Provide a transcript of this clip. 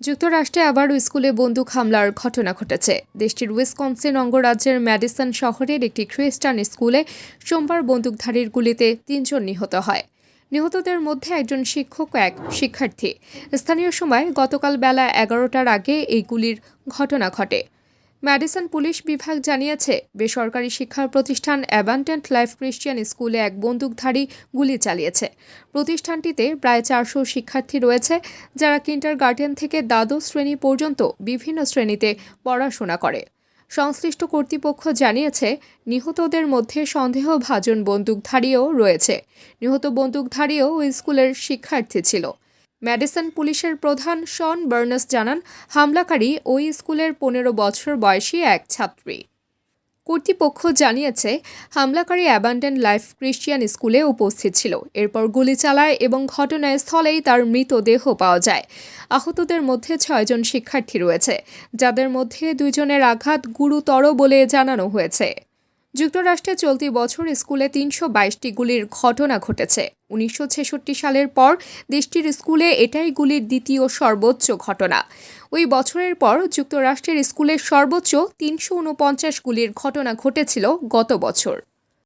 যুক্তরাষ্ট্রে আবারও স্কুলে বন্দুক হামলার ঘটনা ঘটেছে। দেশটির উইসকনসিন অঙ্গরাজ্যের ম্যাডিসন শহরের একটি খ্রিস্টান স্কুলে সোমবার বন্দুকধারীর গুলিতে ৩ জন নিহত হয়। নিহতদের মধ্যে একজন শিক্ষক ও এক শিক্ষার্থী। স্থানীয় সময় গতকাল বেলা ১১টার আগে এই গুলির ঘটনা ঘটে। ম্যাডিসন পুলিশ বিভাগ জানিয়েছে, বেসরকারি শিক্ষা প্রতিষ্ঠান অ্যাবান্ডেন্ট লাইফ ক্রিশ্চিয়ান স্কুলে এক বন্দুকধারী গুলি চালিয়েছে। প্রতিষ্ঠানটিতে প্রায় ৪০০ শিক্ষার্থী রয়েছে, যারা কিন্ডারগার্টেন থেকে দ্বাদশ শ্রেণী পর্যন্ত বিভিন্ন শ্রেণীতে পড়াশোনা করে। সংশ্লিষ্ট কর্তৃপক্ষ জানিয়েছে, নিহতদের মধ্যে সন্দেহভাজন বন্দুকধারীও রয়েছে। নিহত বন্দুকধারীও ওই স্কুলের শিক্ষার্থী ছিল। ম্যাডিসন পুলিশের প্রধান শন বার্নস জানান, হামলাকারী ওই স্কুলের ১৫ বছর বয়সী এক ছাত্রী। কর্তৃপক্ষ জানিয়েছে, হামলাকারী অ্যাবান্ডেন্ট লাইফ ক্রিশ্চিয়ান স্কুলে উপস্থিত ছিল, এরপর গুলি চালায় এবং ঘটনাস্থলেই তার মৃতদেহ পাওয়া যায়। আহতদের মধ্যে ৬ জন শিক্ষার্থী রয়েছে, যাদের মধ্যে ২ জনের আঘাত গুরুতর বলে জানানো হয়েছে। যুক্তরাষ্ট্রে চলতি বছর স্কুলে ৩২২টি গুলির ঘটনা ঘটেছে। ১৯৬৬ সালের পর দেশটির স্কুলে এটাই গুলির দ্বিতীয় সর্বোচ্চ ঘটনা। ওই বছরের পর যুক্তরাষ্ট্রের স্কুলে সর্বোচ্চ ৩৪৯ গুলির ঘটনা ঘটেছিল গত বছর।